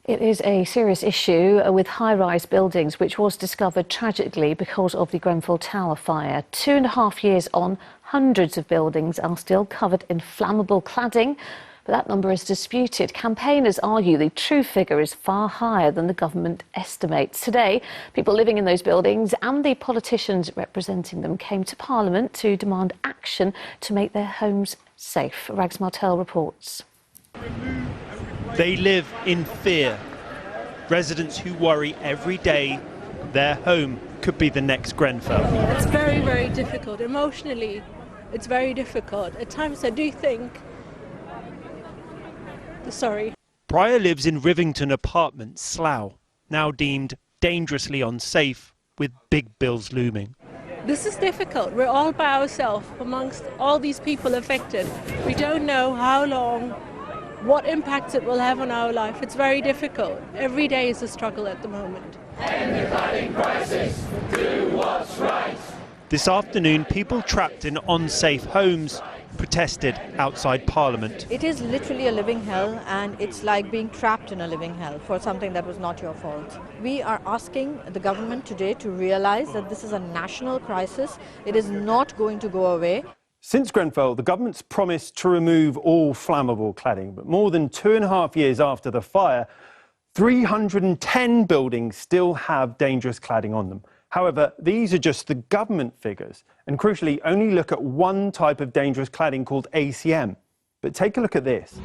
It is a serious issue with high-rise buildings, which was discovered tragically because of the Grenfell Tower fire. 2.5 years on, hundreds of buildings are still covered in flammable cladding, but that number is disputed. Campaigners argue the true figure is far higher than the government estimates. Today, people living in those buildings and the politicians representing them came to Parliament to demand action to make their homes safe. Rags Martel reports. They live in fear. Residents who worry every day their home could be the next Grenfell. It's very, very difficult. Emotionally, it's very difficult. At times I do think, sorry. Pryor lives in Rivington apartment, Slough, now deemed dangerously unsafe with big bills looming. This is difficult. We're all by ourselves amongst all these people affected. We don't know how long, what impacts it will have on our life. It's very difficult. Every day is a struggle at the moment. End the cladding crisis. Do what's right. This afternoon, people trapped in unsafe homes protested outside Parliament. It is literally a living hell, and it's like being trapped in a living hell for something that was not your fault. We are asking the government today to realise that this is a national crisis. It is not going to go away. Since Grenfell, the government's promised to remove all flammable cladding, but more than 2.5 years after the fire, 310 buildings still have dangerous cladding on them. However, these are just the government figures, and crucially only look at one type of dangerous cladding called ACM. But take a look at this.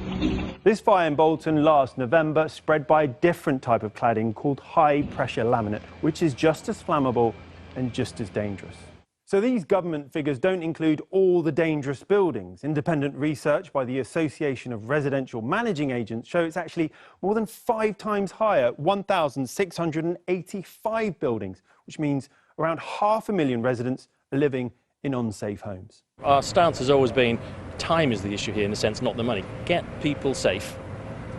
This fire in Bolton last November spread by a different type of cladding called high-pressure laminate, which is just as flammable and just as dangerous. So these government figures don't include all the dangerous buildings. Independent research by the Association of Residential Managing Agents show it's actually more than 5 times higher, 1,685 buildings, which means around 500,000 residents are living in unsafe homes. Our stance has always been time is the issue here, in a sense, not the money. Get people safe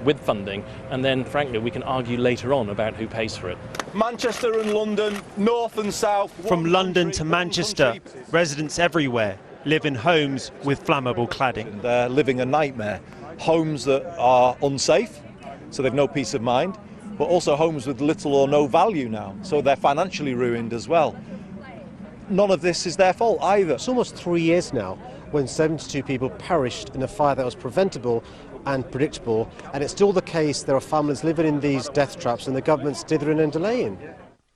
with funding, and then, frankly, we can argue later on about who pays for it. Manchester and London, north and south. From London to Manchester, residents everywhere live in homes with flammable cladding. They're living a nightmare. Homes that are unsafe, so they've no peace of mind, but also homes with little or no value now, so they're financially ruined as well. None of this is their fault either. It's almost 3 years now when 72 people perished in a fire that was preventable and predictable, and it's still the case there are families living in these death traps and the government's dithering and delaying.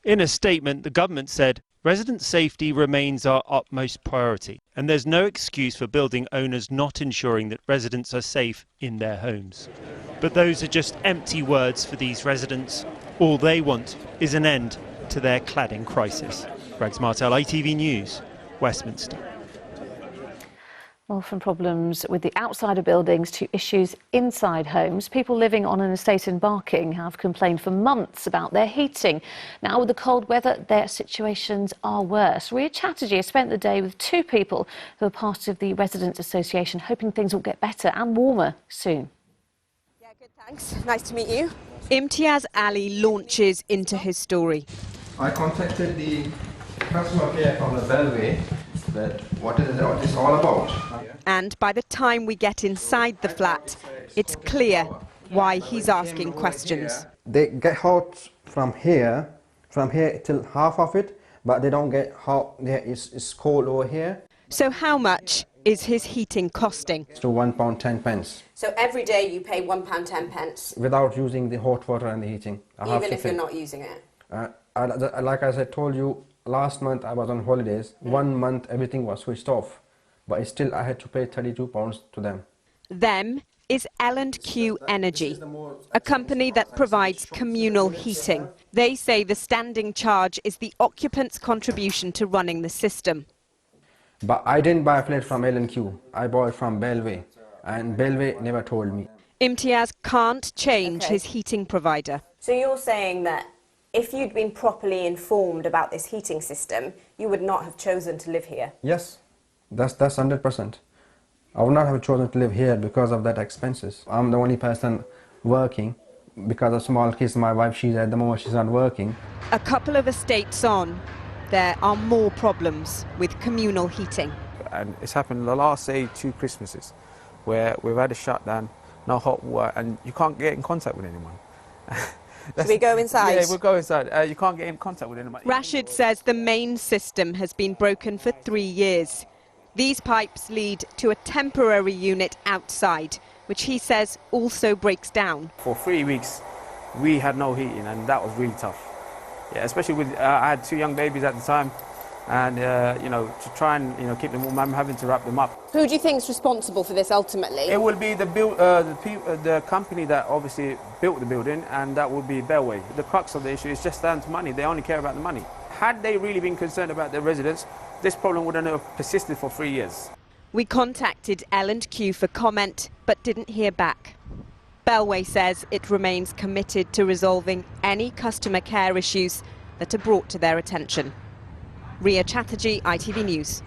In a statement, the government said resident safety remains our utmost priority, and there's no excuse for building owners not ensuring that residents are safe in their homes. But those are just empty words for these residents. All they want is an end to their cladding crisis. Rags Martel, ITV News, Westminster. Well, from problems with the outside of buildings to issues inside homes, people living on an estate in Barking have complained for months about their heating. Now, with the cold weather, their situations are worse. Ria Chatterjee has spent the day with 2 people who are part of the Residents Association, hoping things will get better and warmer soon. Yeah, good, thanks. Nice to meet you. Imtiaz Ali launches into his story. I contacted the customer care from the Bellway. That what is this all about? And by the time we get inside the flat, it's clear why he's asking questions. They get hot from here till half of it, but they don't get hot. It's cold over here. So how much is his heating costing? So £1.10. So every day you pay £1.10 without using the hot water and the heating. even if you're not using it. Like I told you. Last month I was on holidays. 1 month everything was switched off, but still I had to pay £32 to them. Them is L&Q Energy, a company that provides communal heating. They say the standing charge is the occupant's contribution to running the system. But I didn't buy a flat from L&Q. I bought it from Bellway, and Bellway never told me. Imtiaz can't change his heating provider. So you're saying that if you'd been properly informed about this heating system, you would not have chosen to live here? Yes, that's 100%. I would not have chosen to live here because of that expenses. I'm the only person working because of small kids. My wife, at the moment she's not working. A couple of estates on, there are more problems with communal heating. And it's happened the last, say, 2 Christmases, where we've had a shutdown, no hot water, and you can't get in contact with anyone. Should we go inside? Yeah, we'll go inside. You can't get in contact with anybody. Rashid says the main system has been broken for 3 years. These pipes lead to a temporary unit outside, which he says also breaks down. For 3 weeks, we had no heating, and that was really tough. Yeah, especially with I had 2 young babies at the time, and you know, to try and keep them warm, I'm having to wrap them up. Who do you think is responsible for this ultimately? It will be the company that obviously built the building, and that would be Bellway. The crux of the issue is just down to money. They only care about the money. Had they really been concerned about their residents, this problem wouldn't have persisted for 3 years. We contacted L&Q for comment, but didn't hear back. Bellway says it remains committed to resolving any customer care issues that are brought to their attention. Ria Chatterjee, ITV News.